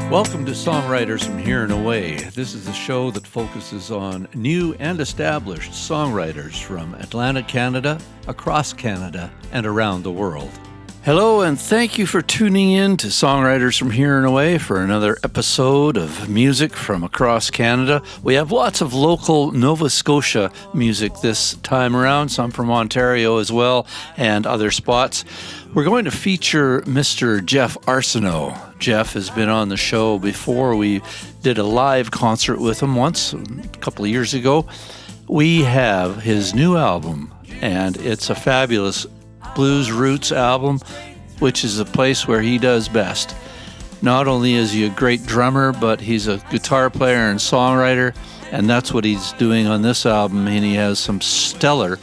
Welcome to Songwriters from Here and Away. This is a show that focuses on new and established songwriters from Atlantic Canada, across Canada, and around the world. Hello, and thank you for tuning in to Songwriters from Here and Away for another episode of music from across Canada. We have lots of local Nova Scotia music this time around, some from Ontario as well, and other spots. We're going to feature Mr. Geoff Arsenault. Geoff has been on the show before. We did a live concert with him once, a couple of years ago. We have his new album, and it's a fabulous blues roots album, which is a place where he does best. Not only is he a great drummer, but he's a guitar player and songwriter, and that's what he's doing on this album, and he has some stellar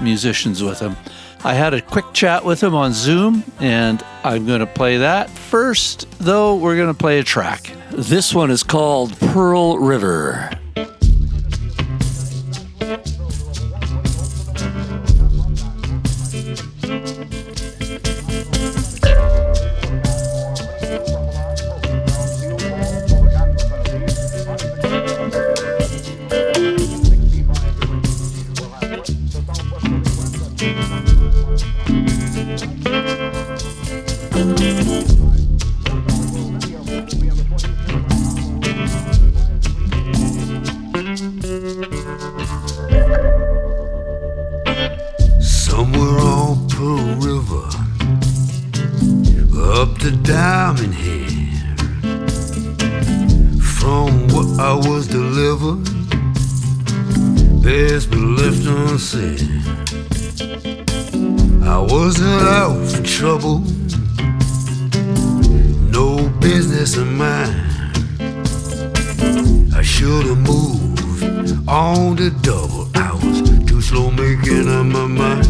musicians with him. I had a quick chat with him on Zoom, and I'm going to play that. First, though, we're going to play a track. This one is called Pearl River. I wasn't out for trouble, no business of mine. I should have moved on to double. I was too slow making up my mind.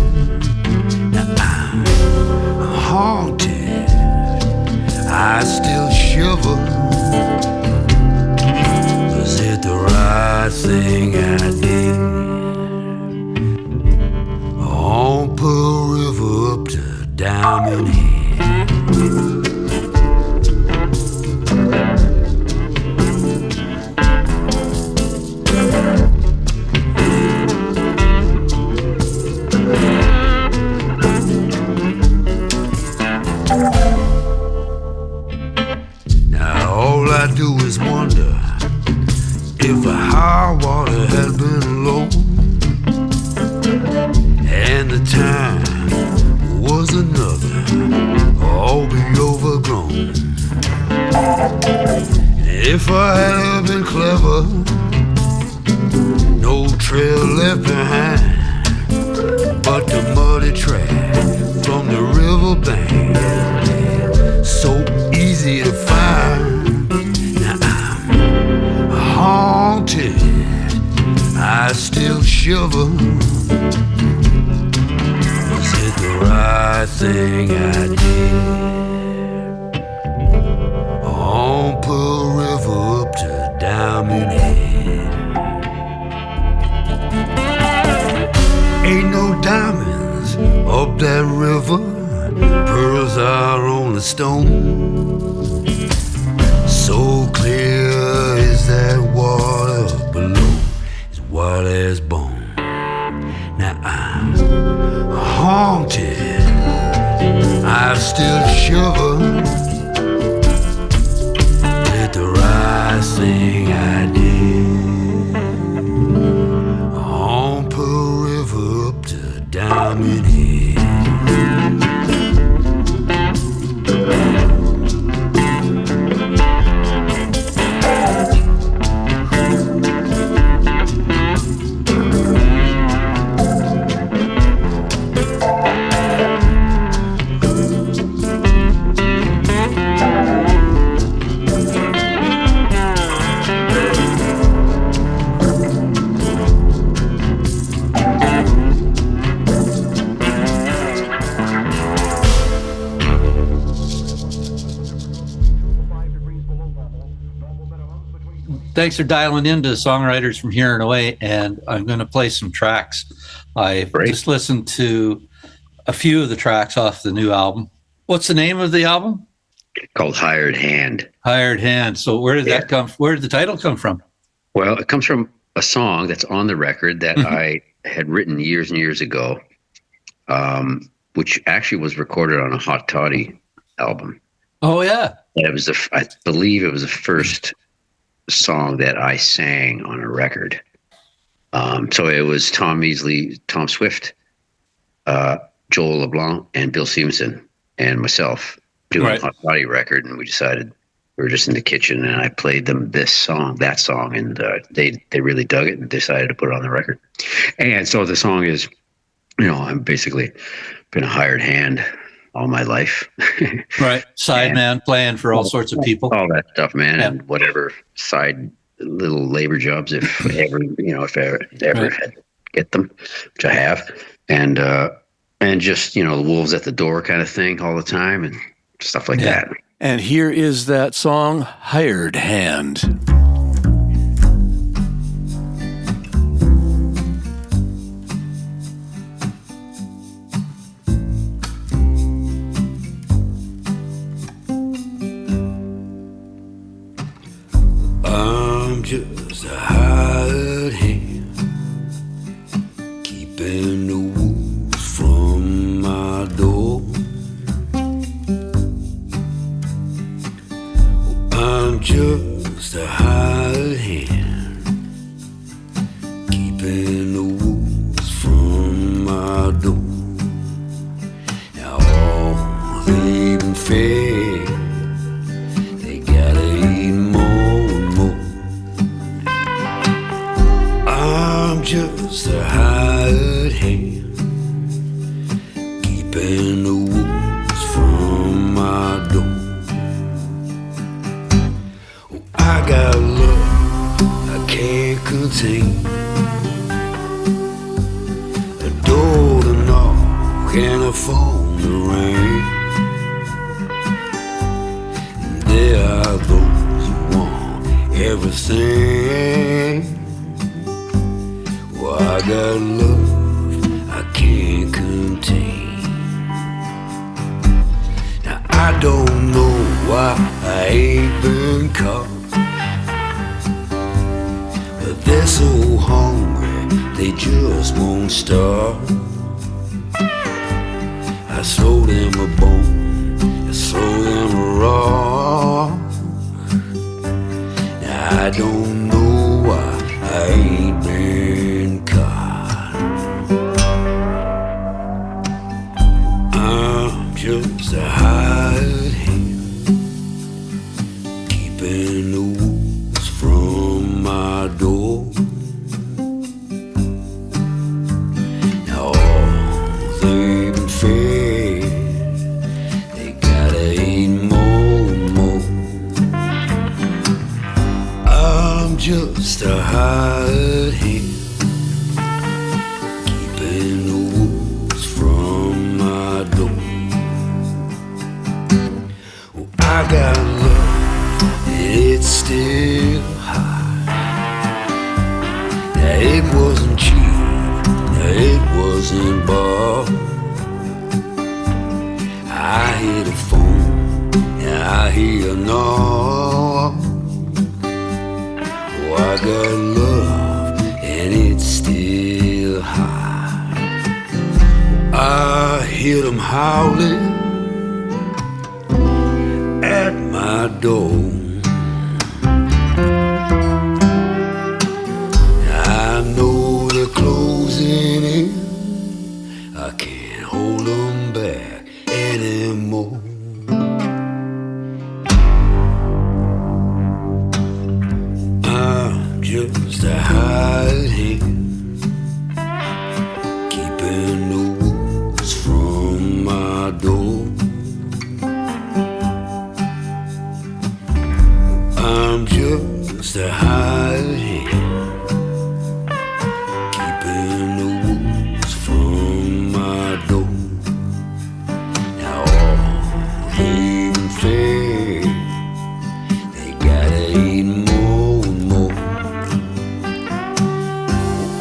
Now I'm haunted, I still shiver. Was it the right thing I did? On Pearl River up to Diamond Head. Now all I do is wonder if a high water had been low and the time was another, all be overgrown. And if I had been clever, no trail left behind, but the muddy track from the river bank, so easy to find. Now I'm haunted, I still shiver. Right thing I did. On Pearl River up to Diamond Head. Ain't no diamonds up that river, pearls are on the stone. So clear is that water below, as white as bone. Now I'm haunted, I still shiver. Did the right thing I did. On Pearl River up to Diamond Head. Thanks for dialing into Songwriters from Here and Away, and I'm going to play some tracks. I just listened to a few of the tracks off the new album. What's the name of the album? called Hired Hand. Hired Hand. So where did that come? Where did the title come from? Well, it comes from a song that's on the record that I had written years and years ago, which actually was recorded on a Hot Toddy album. Oh yeah. And it was I believe it was the first song that I sang on a record. So it was Tom Measley, Tom Swift, Joel LeBlanc, and Bill Stevenson and myself doing a Hot Toddy record, and we decided we were just in the kitchen, and I played them that song, and they really dug it and decided to put it on the record. And so the song is, I'm basically been a hired hand all my life. Right. Sideman playing for all sorts of people. All that stuff, man, and whatever side little labor jobs, if ever, if I ever had to get them, which I have. And just, the wolves at the door kind of thing all the time and stuff like that. And here is that song, Hired Hand. I'm just a hired hand, keeping the wolves from my door. I'm just a hired hand, keeping the wolves from my door. Now all they've been fed, they gotta eat more and more. I'm just a hired hand, keeping the wolves from my door. I got love I can't contain, a door to knock and a phone to ring. And there are those who want everything. Well, I got love I can't contain. Now I don't know why I ain't been caught, but they're so hungry, they just won't stop. I throw them a bone, I throw them a rock. Now I don't know why I ain't been caught. I'm just a hired hand, keeping the wolves from my door. Now all they've been fed, they gotta eat more and more. I'm just a hired hand, keeping the wolves from my door. Oh, I got love, it's still high. Now it wasn't cheap, now it wasn't bought. I hear the phone, now I hear a knock. Oh, I got love and it's still high. I hear them howling at my door. I know they're closing in, I can't hold them back anymore. I'm just a hired hand, keeping the wolves from my door. I'm just a hired hand, keeping the wolves from my door. Now all they've been fed, they gotta eat more and more.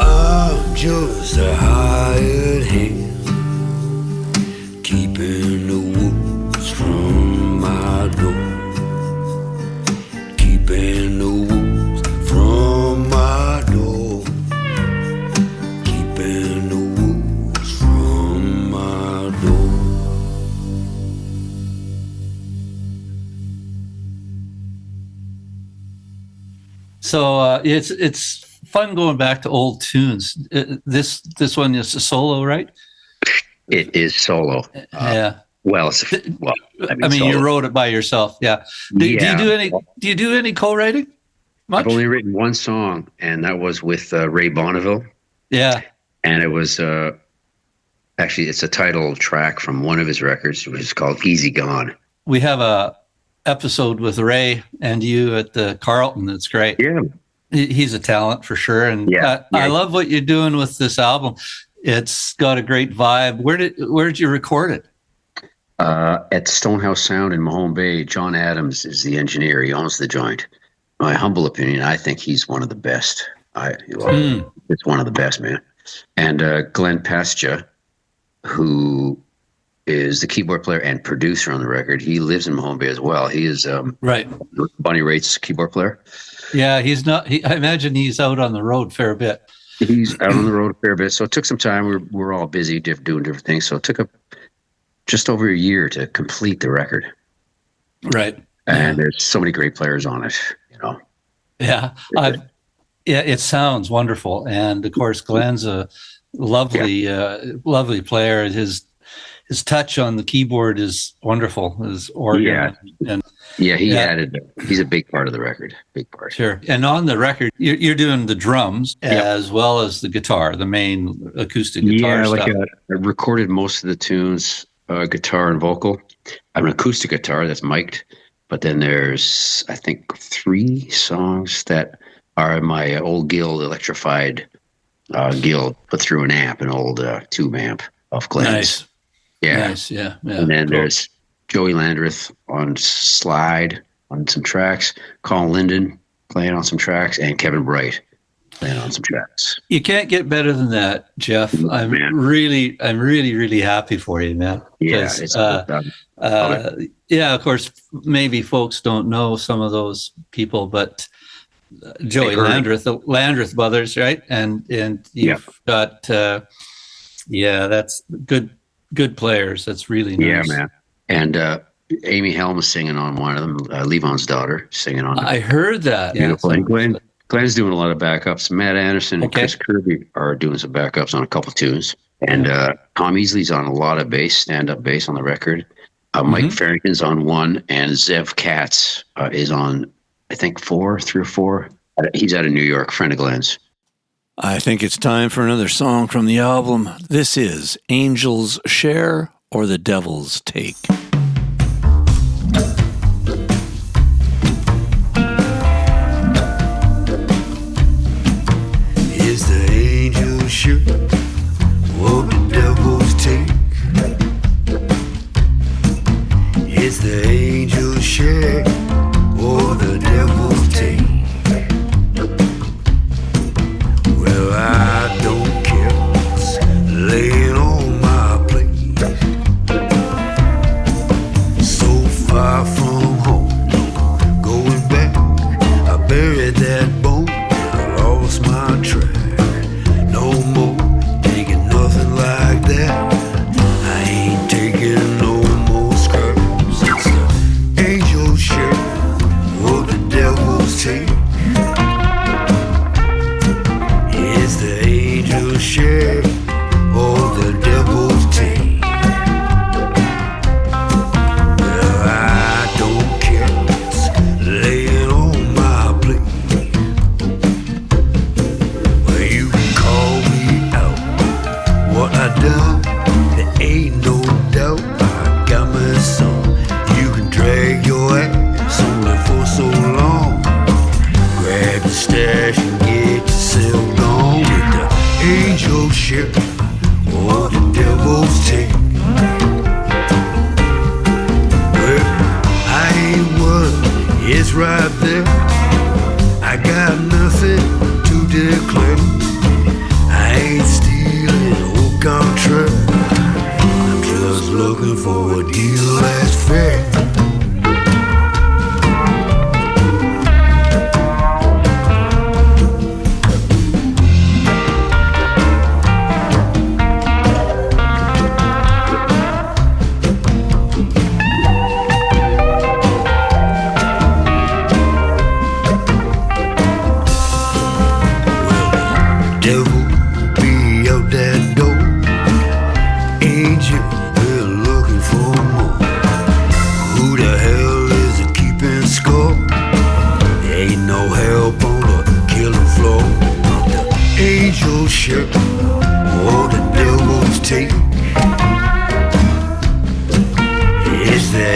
I'm just a hired hand, keeping the wolves from my door. So it's fun going back to old tunes. This one is a solo, right? It is solo. Yeah. Well, I mean, solo. you wrote it by yourself. Yeah. Do you do any co-writing? Much? I've only written one song, and that was with Ray Bonneville. Yeah. And it was actually, it's a title track from one of his records, which is called Easy Gone. We have a episode with Ray and you at the Carlton. It's great. Yeah. He's a talent for sure. And I love what you're doing with this album. It's got a great vibe. Where did you record it? At Stonehouse Sound in Mahone Bay. John Adams is the engineer. He owns the joint. My humble opinion, I think he's one of the best. It's one of the best, man. And Glenn Pascha, who is the keyboard player and producer on the record, he lives in Mahone Bay as well. He is right. Bonnie Raitt's keyboard player. Yeah, he's not. I imagine he's out on the road a fair bit. He's out on the road a fair bit, so it took some time. We're all busy doing different things, so it took just over a year to complete the record. Right. And there's so many great players on it, you know. Yeah, it sounds wonderful, and of course, Glenn's a lovely, lovely player. His touch on the keyboard is wonderful. His organ, he's a big part of the record. Big part. Sure. And on the record, you're doing the drums as well as the guitar, the main acoustic guitar stuff. I recorded most of the tunes, guitar and vocal. I have an acoustic guitar that's mic'd, but then there's, I think, 3 songs that are my old Guild electrified Guild put through an amp, an old tube amp of Glenn's. Nice. Yeah. Nice, yeah. And then there's Joey Landreth on slide on some tracks, Colin Linden playing on some tracks, and Kevin Bright playing on some tracks. You can't get better than that, Geoff. I'm really happy for you, man. Yeah, it's done. Of course, maybe folks don't know some of those people, but Joey Landreth, the Landreth brothers, right? And you've got that's good players. That's really nice. Yeah, man. And Amy Helm is singing on one of them. Levon's daughter singing on it. I heard that. Beautiful. And Glenn's doing a lot of backups. Matt Anderson and Chris Kirby are doing some backups on a couple tunes. And Tom Easley's on a lot of bass, stand-up bass on the record. Mike Farrington's on one, and Zev Katz is on, I think, 3 or 4. He's out of New York, friend of Glenn's. I think it's time for another song from the album. This is Angel's Share or the Devil's Take. Is the angel's share or the devil's take? Is the angel's share or the devil's take? Well, I don't care, it's laying on my plate. So far from home, going back, I buried that bone, I lost my track. No more taking nothing like that. I ain't taking no more scraps. It's the angel's share or the devil's take. It's the angel's share or the devil's take. Well, I don't care, it's laying on my plate. Well, you can call me out, what I done, there ain't no doubt. I got my song, you can drag your ass only for so long. Grab the stash and get yourself gone with the angel's share or the devil's take. Well, I ain't worried, it's right there. I got nothing to declare. I ain't stealing, au contraire. I'm just looking for a deal that's fair.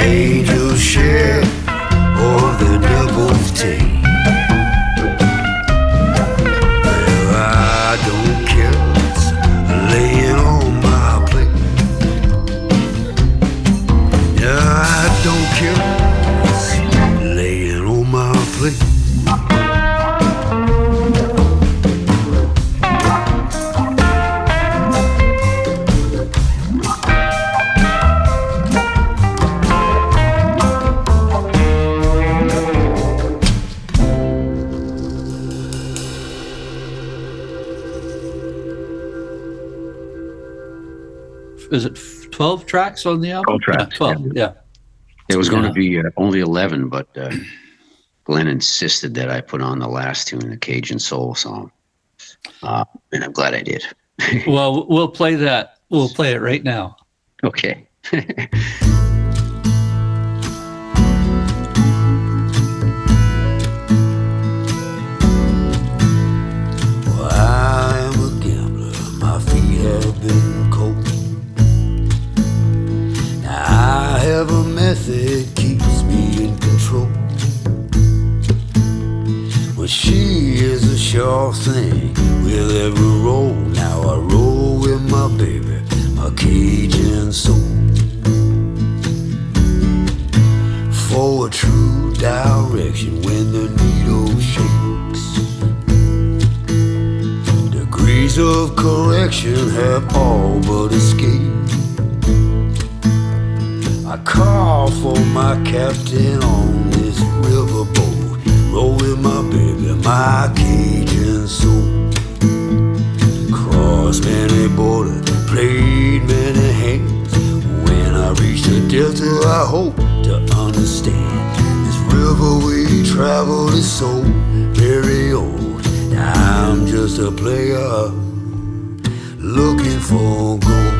angel's share or the devil's take. Well, I don't care what's laying on my plate. Yeah, I don't care what's laying on my plate. Is it 12 tracks on the album? 12 tracks. Yeah, 12, yeah. It was going to be only 11, but Glenn insisted that I put on the last tune, the Cajun Soul song. And I'm glad I did. Well, we'll play that. We'll play it right now. Okay. Well, I am a gambler, my feet have been cold. Now I have a method keeps me in control. Well, she is a sure thing with every roll. Now I roll with my baby, my Cajun soul. For a true direction when the needle shakes. Degrees of correction have all but escaped. I call for my captain on this riverboat. Roll with my baby, my Cajun soul. Crossed many borders, played many hands. When I reach the delta, I hope to understand. This river we travel is so very old. Now I'm just a player looking for gold.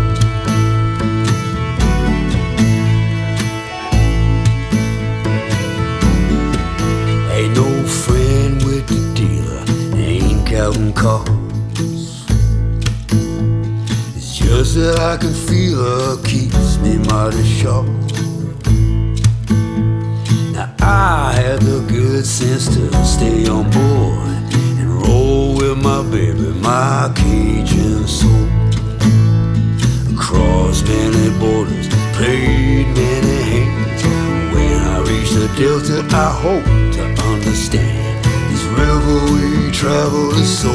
Ain't no friend with the dealer, ain't counting cards. It's just that I can feel her keeps me mighty sharp. Now I had the good sense to stay on board and roll with my baby, my Cajun soul. Across many borders, played many hands. When I reach the delta, I hope to understand. This river we travel is so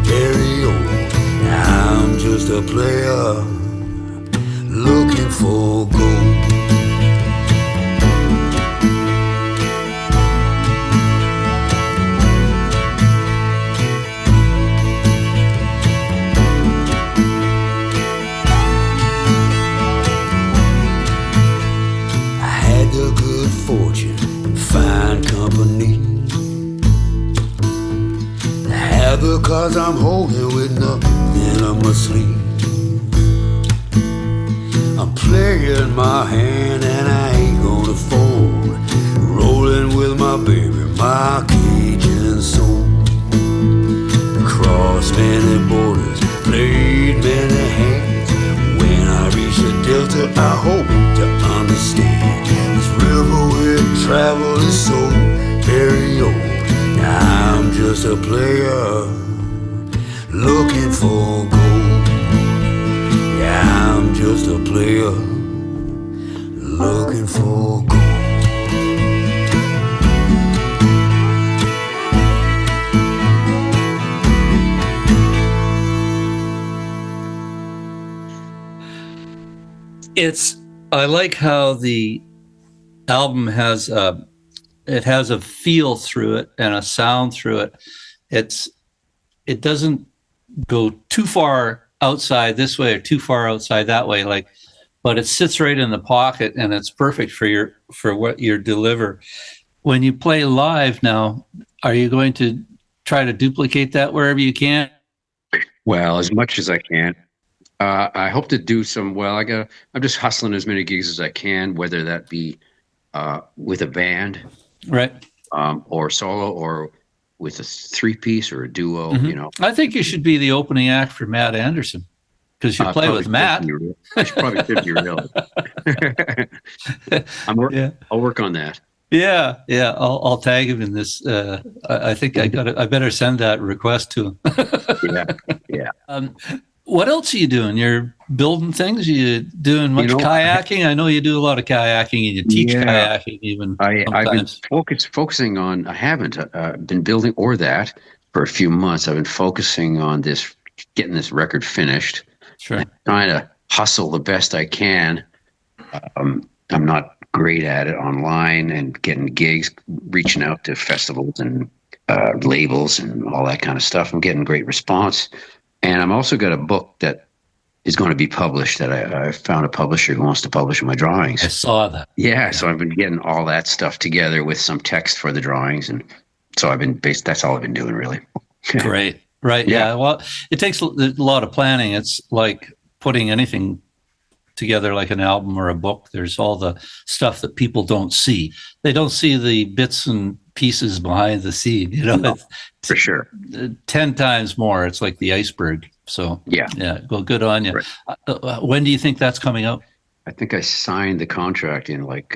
very old. Now I'm just a player looking for gold. I had the good fortune and fine company. I have the cards I'm holding with nothing up my sleeve. I'm playing my hand and I ain't gonna fold. Rolling with my baby, my Cajun soul. Across many borders, played many hands. When I reach the delta, I hope to understand. This river we travel is so very old. Now I'm just a player looking for gold. Yeah, I'm just a player looking for gold. I like how the album has it has a feel through it and a sound through it. It doesn't go too far outside this way or too far outside that way, but it sits right in the pocket and it's perfect for what you deliver. When you play live now, are you going to try to duplicate that wherever you can? Well, as much as I can. I hope to do some. Well, I'm just hustling as many gigs as I can, whether that be with a band, right, or solo, or with a 3-piece or a duo. Mm-hmm. You know, I think you should be the opening act for Matt Andersen, because you play with Matt. I probably should be real. I'll work on that. Yeah. I'll tag him in this. I think I better send that request to him. Yeah. What else are you doing? You're building things? You doing much kayaking? I know you do a lot of kayaking, and you teach kayaking even. I've been focusing on. I haven't been building or that for a few months. I've been focusing on getting this record finished. Sure. Trying to hustle the best I can. I'm not great at it online and getting gigs, reaching out to festivals and labels and all that kind of stuff. I'm getting great response. And I'm also got a book that is going to be published that I found a publisher who wants to publish my drawings. I saw that. Yeah, so I've been getting all that stuff together with some text for the drawings. And so that's all I've been doing, really. Great. Right. Yeah. Well, it takes a lot of planning. It's like putting anything together like an album or a book. There's all the stuff that people don't see. They don't see the bits and pieces behind the scene, No, for sure. 10 times more. It's like the iceberg. So yeah. Well, good on you. Right. When do you think that's coming out? I think I signed the contract in like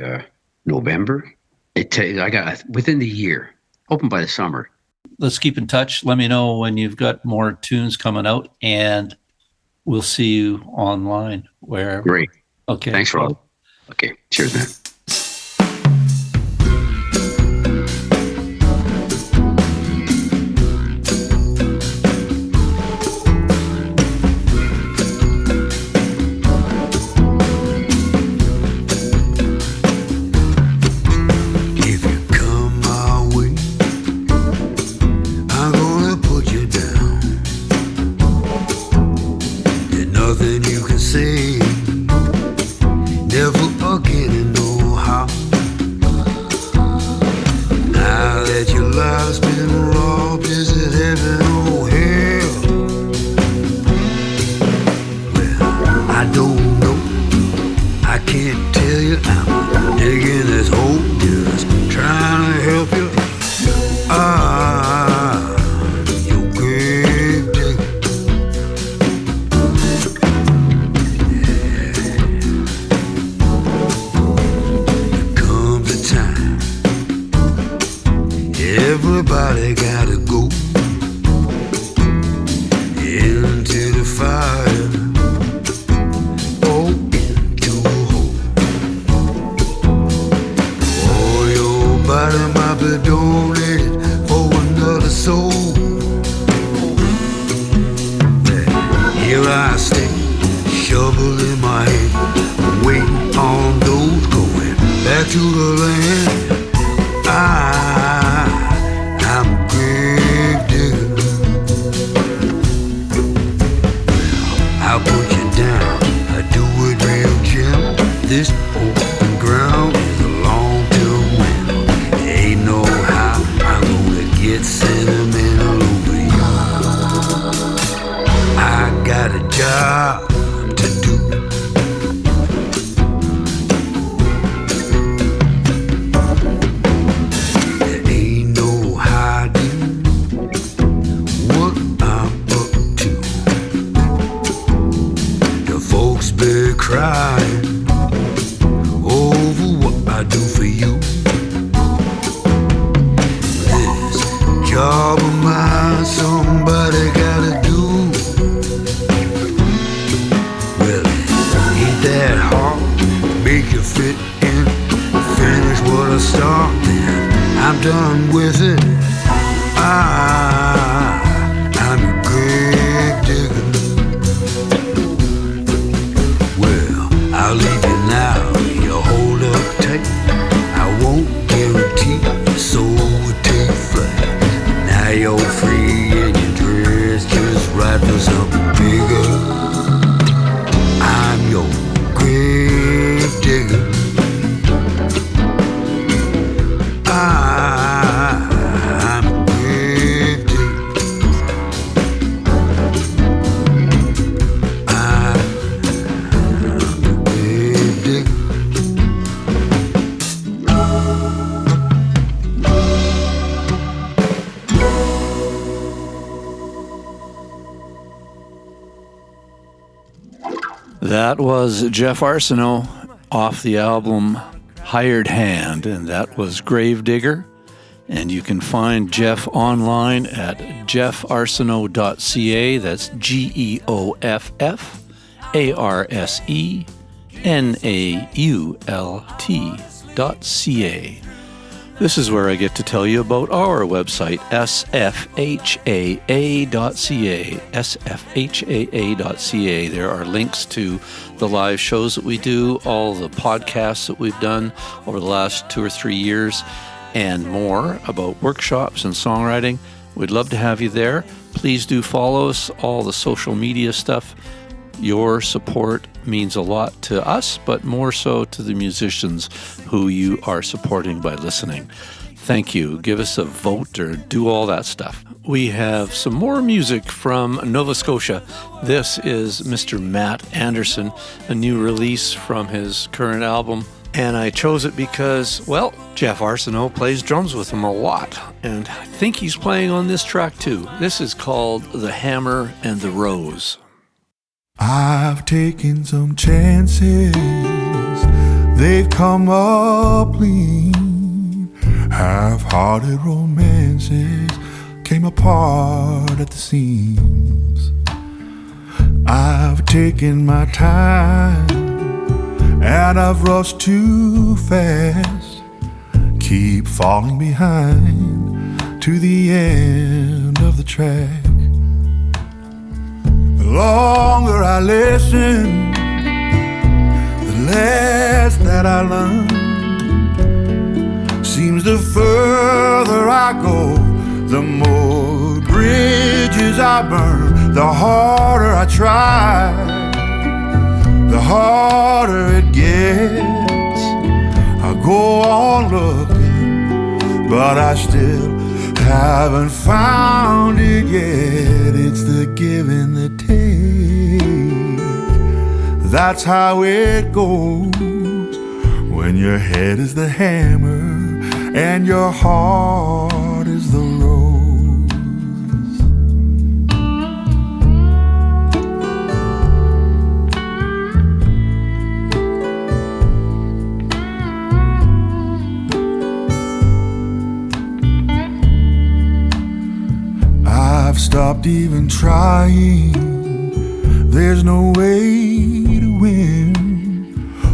November. I got within the year, open by the summer. Let's keep in touch. Let me know when you've got more tunes coming out, and we'll see you online. Great. Okay. Thanks, Rob. Okay. Cheers, man. Everybody gotta go into the fire, or into a hole. Oh, your body might be donated for another soul. Here I stay, shovel in my hand, waiting on those going back to the land. I'm a gravedigger. I'll put you down, I do it real gentle. This open ground is a long-term rental. There ain't no how I'm gonna get sentimental over you. I got a job to do. Crying over what I do for you. This job of mine, somebody gotta do. Well, it ain't that hard, make you fit in, finish what I start, then I'm done with it. I'm a grave digger. I'll leave you now, you hold up tight. I won't guarantee your soul will take flight. Now you're free and your dress just right for something bigger. I'm your grave digger. I'm a grave digger. That was Geoff Arsenault off the album Hired Hand, and that was Gravedigger. And you can find Geoff online at geoffarsenault.ca. That's GeoffArsenault.ca. This is where I get to tell you about our website, sfhaa.ca, sfhaa.ca. There are links to the live shows that we do, all the podcasts that we've done over the last 2 or 3 years, and more about workshops and songwriting. We'd love to have you there. Please do follow us, all the social media stuff. Your support means a lot to us, but more so to the musicians who you are supporting by listening. Thank you. Give us a vote or do all that stuff. We have some more music from Nova Scotia. This is Mr. Matt Andersen, a new release from his current album. And I chose it because, well, Geoff Arsenault plays drums with him a lot. And I think he's playing on this track too. This is called The Hammer and the Rose. I've taken some chances, they've come up clean. Half-hearted romances came apart at the seams. I've taken my time and I've rushed too fast, keep falling behind to the end of the track. The longer I listen, the less that I learn. Seems the further I go, the more bridges I burn. The harder I try, the harder it gets. I go on looking, but I still haven't found it yet. It's the give and the take. That's how it goes when your head is the hammer and your heart is the rose. I've stopped even trying, there's no way to win.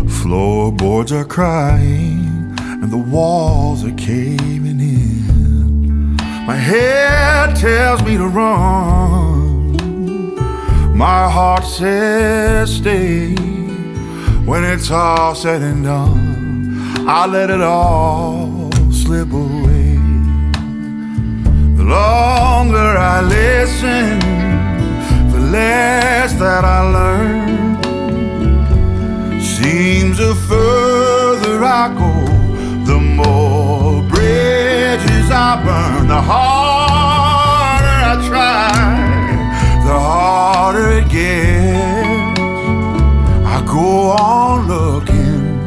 Floorboards are crying and the walls are caving in. My head tells me to run, my heart says stay. When it's all said and done, I let it all slip away. The longer I listen, the less that I learn. Seems the further I go, the more bridges I burn. The harder I try, the harder it gets. I go on looking,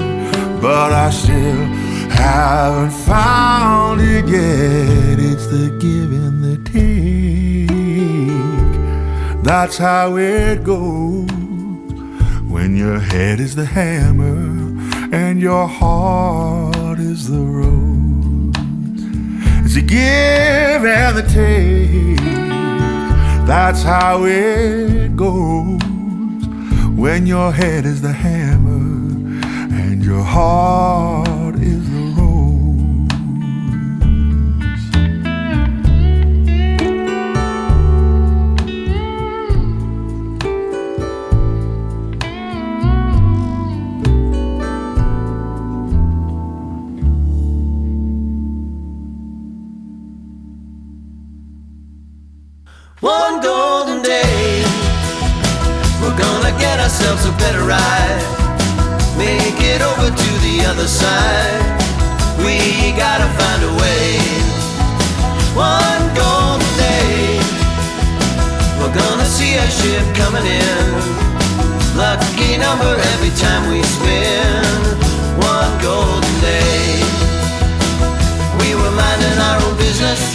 but I still haven't found it yet. It's the give and the take. That's how it goes when your head is the hammer and your heart is the rose. It's a give and the take. That's how it goes when your head is the hammer and your heart is the rose. One golden day, we're gonna get ourselves a better ride, make it over to the other side. We gotta find a way. One golden day, we're gonna see a ship coming in. Lucky number every time we spin. One golden day, we were minding our own business.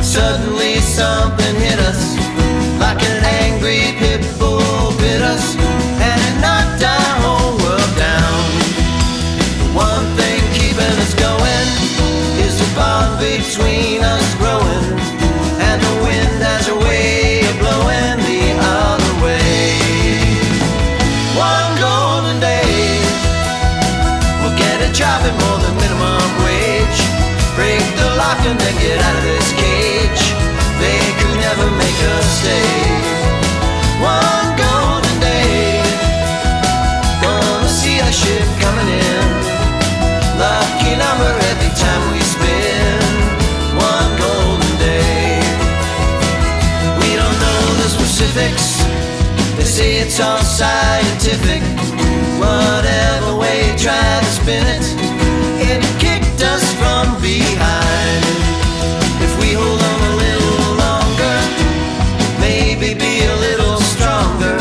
Suddenly something hit us, like an angry pit bull bit us, and it rock and then get out of this cage. They could never make us stay. One golden day, gonna see a ship coming in. Lucky number every time we spin. One golden day. We don't know the specifics. They say it's all scientific. Whatever way you try to spin it, it kicked us from behind. If we hold on a little longer, maybe be a little stronger.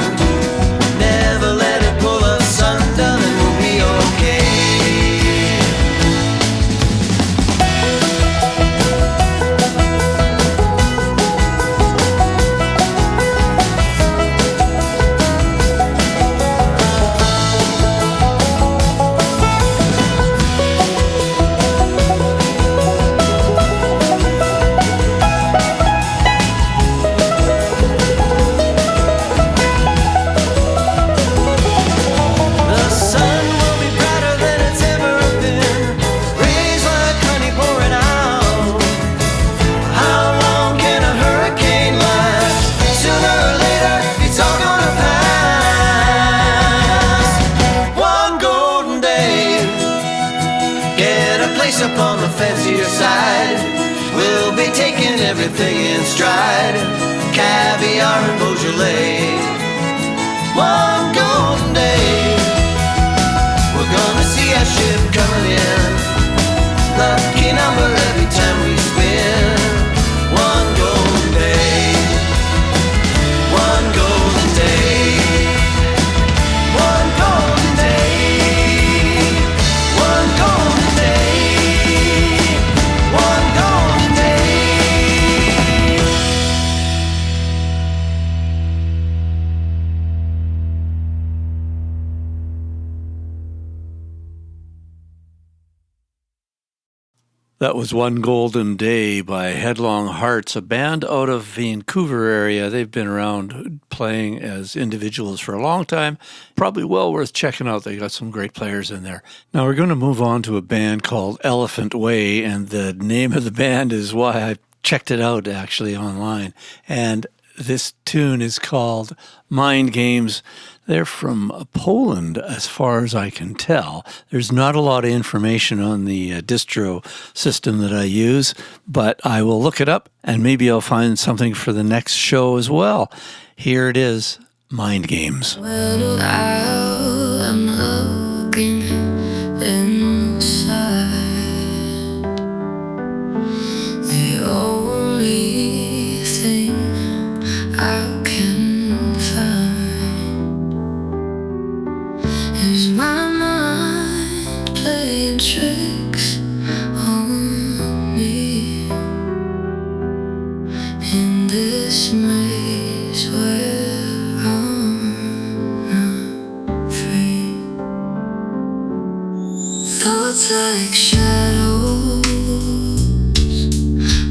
Never let it pull us under, then we'll be okay. Up on the fancier side, we'll be taking everything in stride. Caviar and Beaujolais. One golden day, we're gonna see our ship coming in. Lucky number every time we spin. One golden day. One golden day. One golden day. One golden day. One golden day. That was One Golden Day by Headlong Hearts, a band out of Vancouver area. They've been around playing as individuals for a long time. Probably well worth checking out. They got some great players in there. Now we're going to move on to a band called Elephant Way, and the name of the band is why I checked it out actually online. And this tune is called Mind Games. They're from Poland, as far as I can tell. There's not a lot of information on the distro system that I use, but I will look it up, and maybe I'll find something for the next show as well. Here it is, Mind Games. Well, I'm looking inside. The only thing I can find is my mind playing tricks on me in this maze where I'm not free. Thoughts like shadows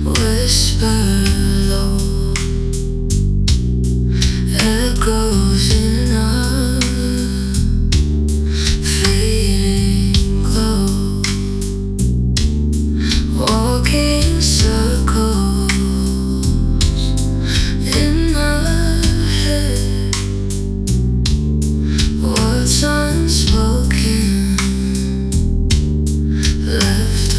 whisper low, echoes in a fading glow, walking circles in my head. Words unspoken left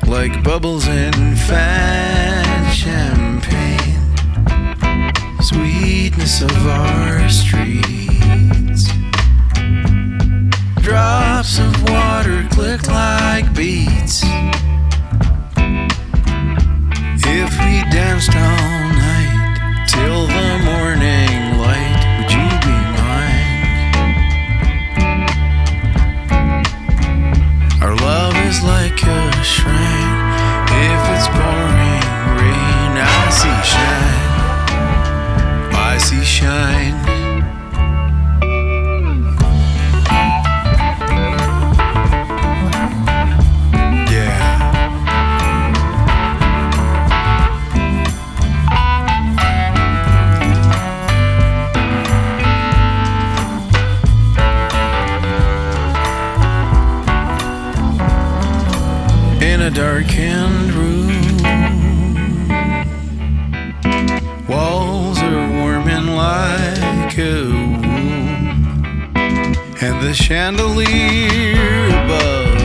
like bubbles in fat champagne, sweetness of our streets. Drops of water click like beats. If we danced all night till the morning light, would you be mine? Our love is like a shrine. If it's pouring rain, I see shine. I see shine. A darkened room, walls are warming like a womb, and the chandelier above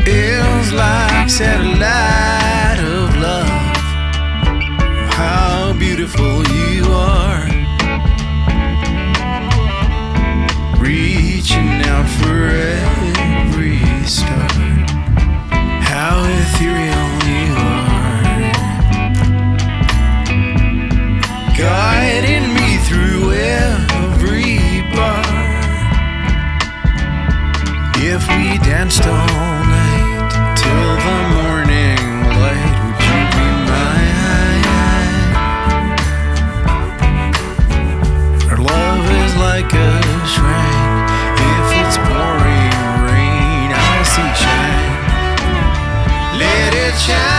is like satellite of love. How beautiful you are, reaching out for every star. How ethereal you are, guiding me through every bar. If we danced all night till the morning light, would you be mine? Our love is like a shrine. If it's pouring rain, I see shine. Let it shine.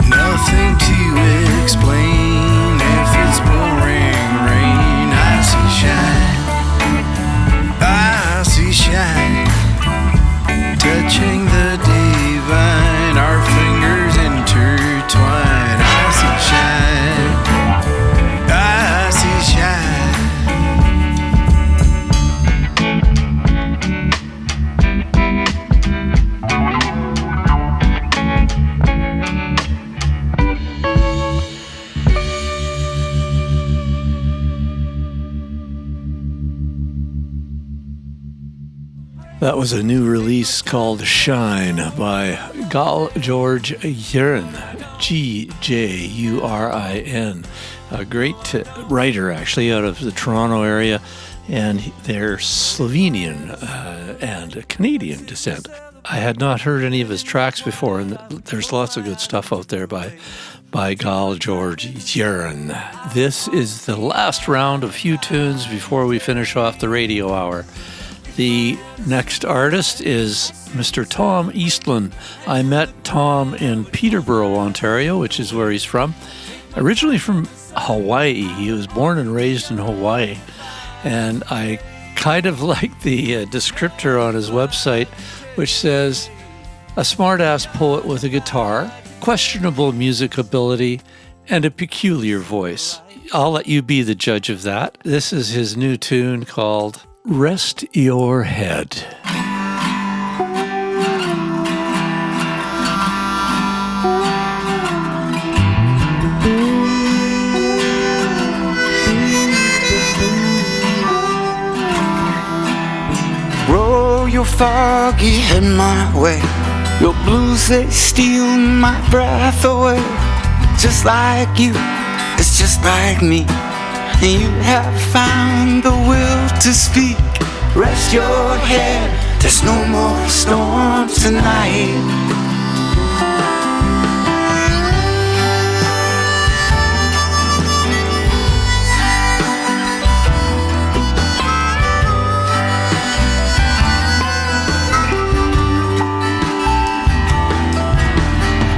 Nothing to explain. If it's pouring rain, I see shine. I see shine. Touching the divine, our fingers intertwine. I see shine. I see shine. That was a new release called Shine by George Gjurin, Gjurin, a great writer actually out of the Toronto area, and they're Slovenian and Canadian descent. I had not heard any of his tracks before, and there's lots of good stuff out there by George Gjurin. This is the last round of few tunes before we finish off the radio hour. The next artist is Mr. Tom Eastland. I met Tom in Peterborough, Ontario, which is where he's from. Originally from Hawaii. He was born and raised in Hawaii. And I kind of like the descriptor on his website, which says, a smart-ass poet with a guitar, questionable music ability, and a peculiar voice. I'll let you be the judge of that. This is his new tune called Rest Your Head. Roll your foggy head my way. Your blues, they steal my breath away. Just like you, it's just like me. And you have found the will to speak. Rest your head, there's no more storm tonight.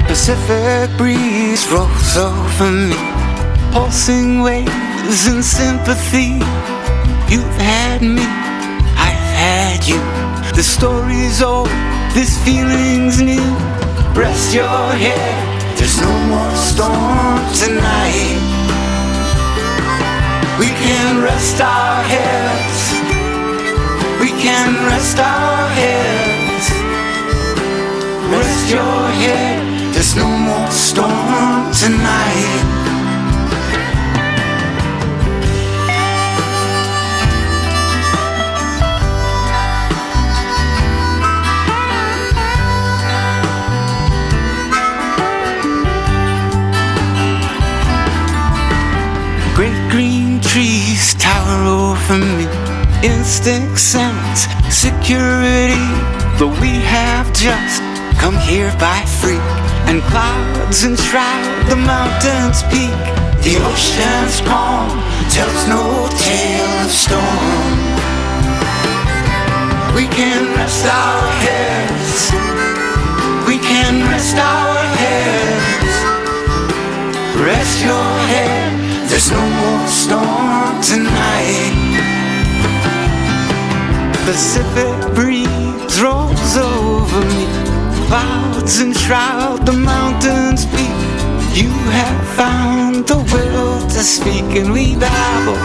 Pacific breeze rolls over me, pulsing wave ease and sympathy. You've had me, I've had you. The story's old, this feeling's new. Rest your head, there's no more storm tonight. We can rest our heads. We can rest our heads. Rest your head, there's no more storm tonight. Great green trees tower over me. Instinct sense security, but we have just come here by freak. And clouds enshroud the mountain's peak. The ocean's calm tells no tale of storm. We can rest our heads. We can rest our heads. Rest your head, there's no more storm tonight. Pacific breeze rolls over me. Clouds enshroud the mountain's peak. You have found the will to speak, and we babble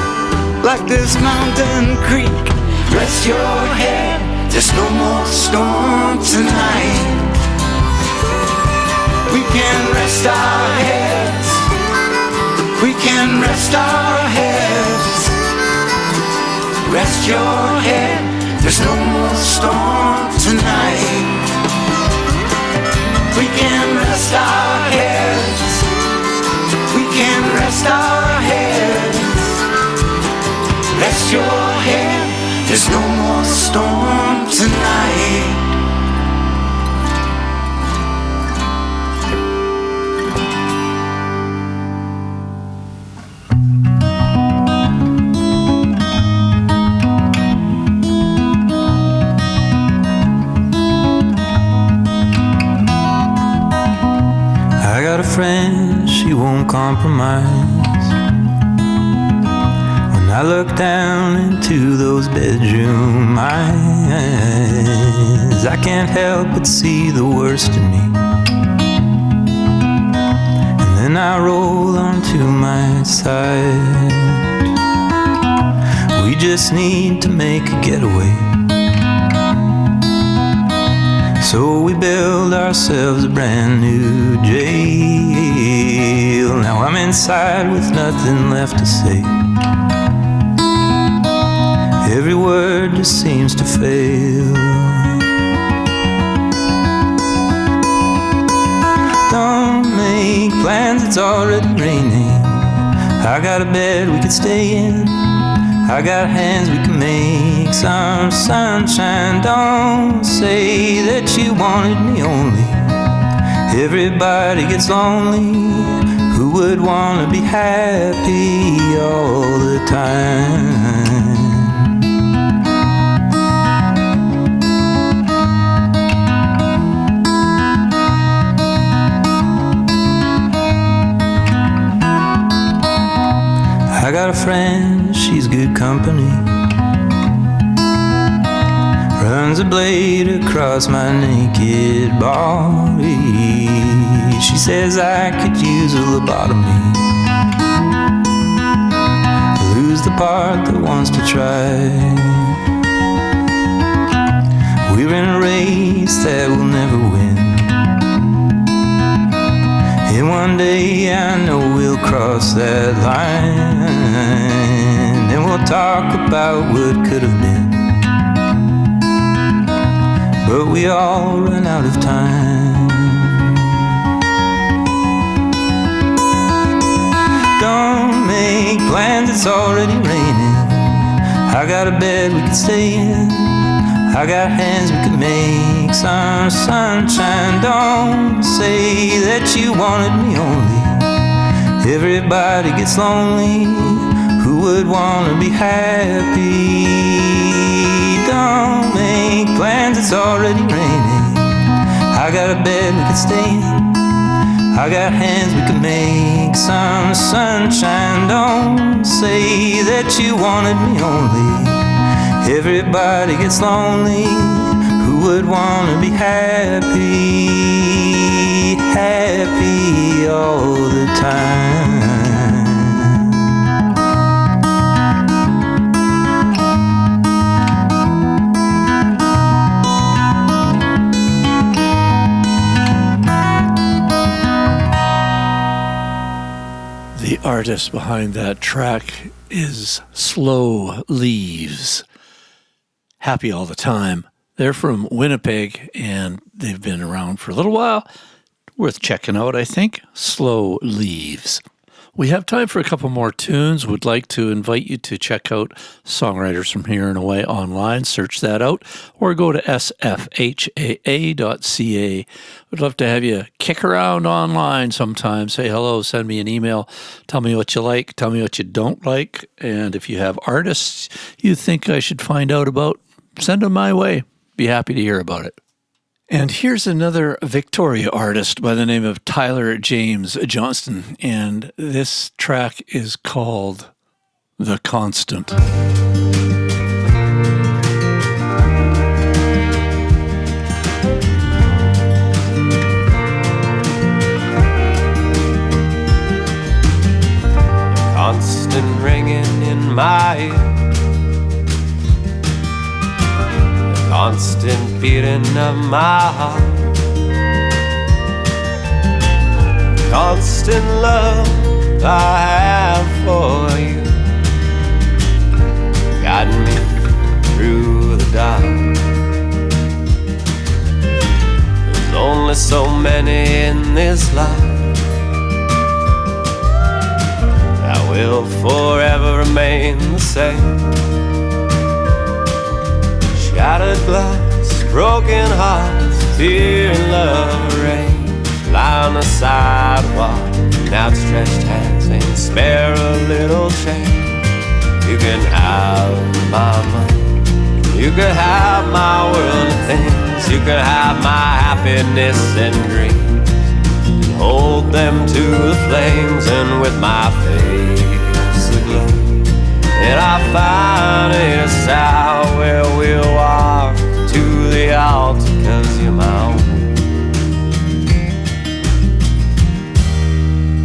like this mountain creek. Rest your head, there's no more storm tonight. We can rest our heads. We can rest our heads. Rest your head, there's no more storm tonight. We can rest our heads. We can rest our heads. Rest your head, there's no more storm tonight. Friend, she won't compromise. When I look down into those bedroom eyes, I can't help but see the worst in me. And then I roll onto my side. We just need to make a getaway. So we build ourselves a brand new jail. Now I'm inside with nothing left to say. Every word just seems to fail. Don't make plans, it's already raining. I got a bed we could stay in. I got hands we can make some sunshine. Don't say that you wanted me only. Everybody gets lonely. Who would want to be happy all the time? I got a friend, she's good company. Runs a blade across my naked body. She says I could use a lobotomy. Lose the part that wants to try. We're in a race that we'll never win. And one day I know we'll cross that line. And we'll talk about what could have been. But we all run out of time. Don't make plans, it's already raining. I got a bed we can stay in. I got hands we can make some sunshine. Don't say that you wanted me only. Everybody gets lonely. Who would want to be happy? Don't make plans, it's already raining. I got a bed we can stay in. I got hands, we can make some sunshine. Don't say that you wanted me only. Everybody gets lonely. Who would want to be happy, happy all the time? The artist behind that track is Slow Leaves. Happy all the time. They're from Winnipeg, and they've been around for a little while. Worth checking out, I think. Slow Leaves. We have time for a couple more tunes. Would like to invite you to check out Songwriters from Here and Away online. Search that out, or go to sfhaa.ca. Would love to have you kick around online sometime. Say hello, send me an email. Tell me what you like, tell me what you don't like. And if you have artists you think I should find out about, send them my way. Be happy to hear about it. And here's another Victoria artist by the name of Tyler James Johnston, and this track is called The Constant. Constant ringing in my ear, constant beating of my heart, constant love I have for you, guiding me through the dark. There's only so many in this life that will forever remain the same. Shattered glass, broken hearts, fear and love rain. Lie on the sidewalk, outstretched hands, and spare a little change. You can have my money, you can have my world of things, you can have my happiness and dreams, and hold them to the flames, and with my face aglow, and I finest out where we'll walk to the altar, 'cause you're my own.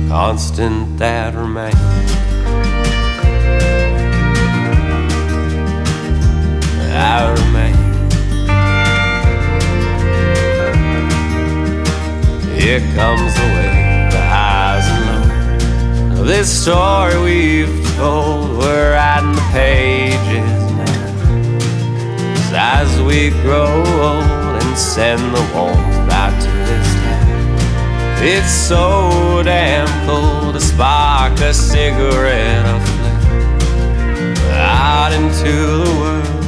Constant that remains, I remain. Here comes the way, the highs and lows. This story we've told, we're writing the pages now. As we grow old and send the warmth back to this town. It's so damn cold to spark a cigarette aflame out into the world.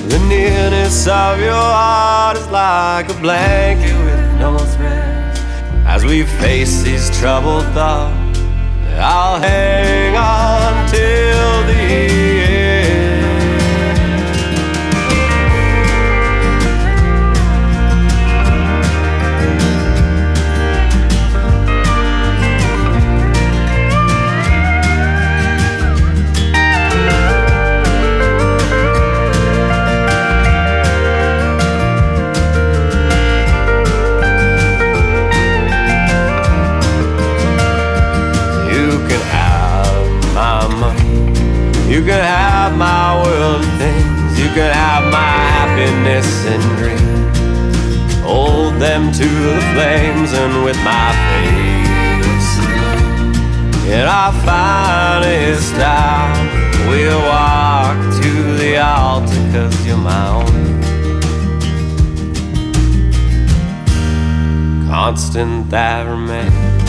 The nearness of your heart is like a blanket with no threads. As we face these troubled thoughts, I'll hang on till the end. You can have my world of things, you can have my happiness and dreams, hold them to the flames, and with my face aglow, in our finest hour, we'll walk to the altar, 'cause you're my own. Constant that remains,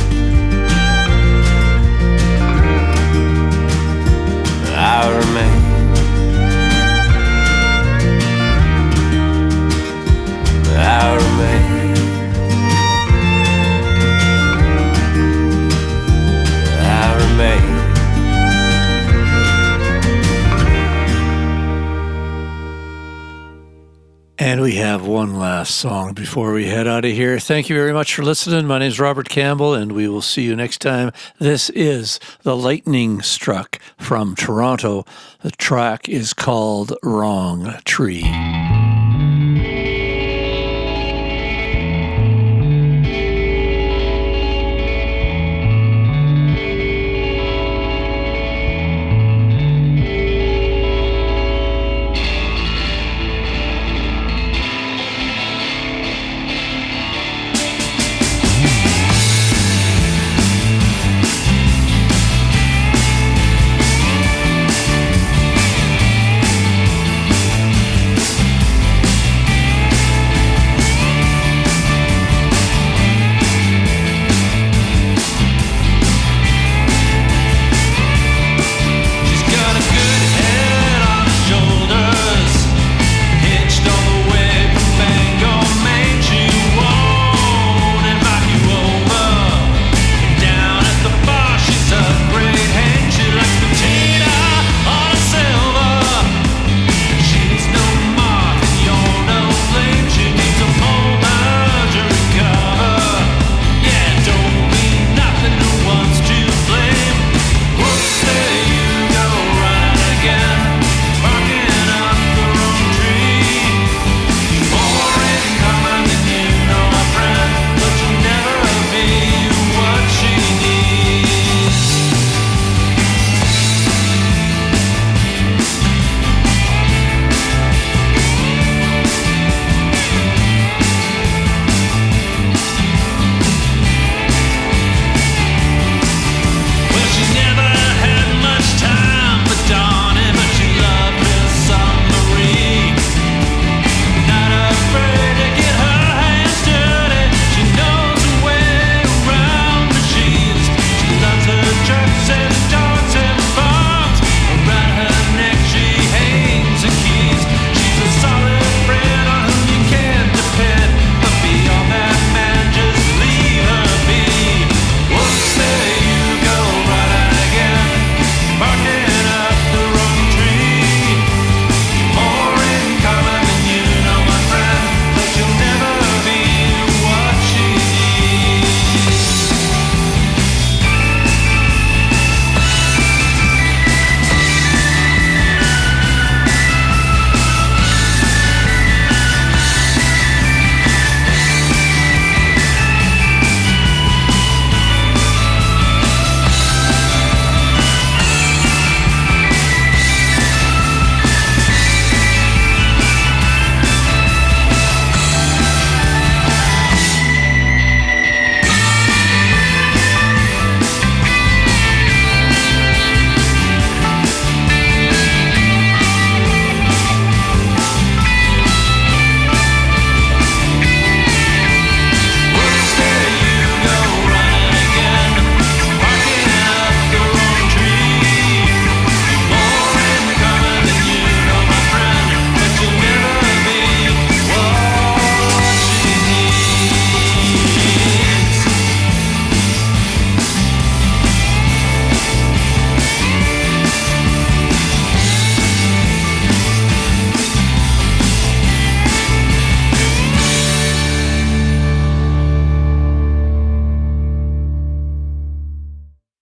I remain. I remain. I remain. And we have one last song before we head out of here. Thank you very much for listening. My name is Robert Campbell, and we will see you next time. This is The Lightning Struck from Toronto. The track is called Wrong Tree.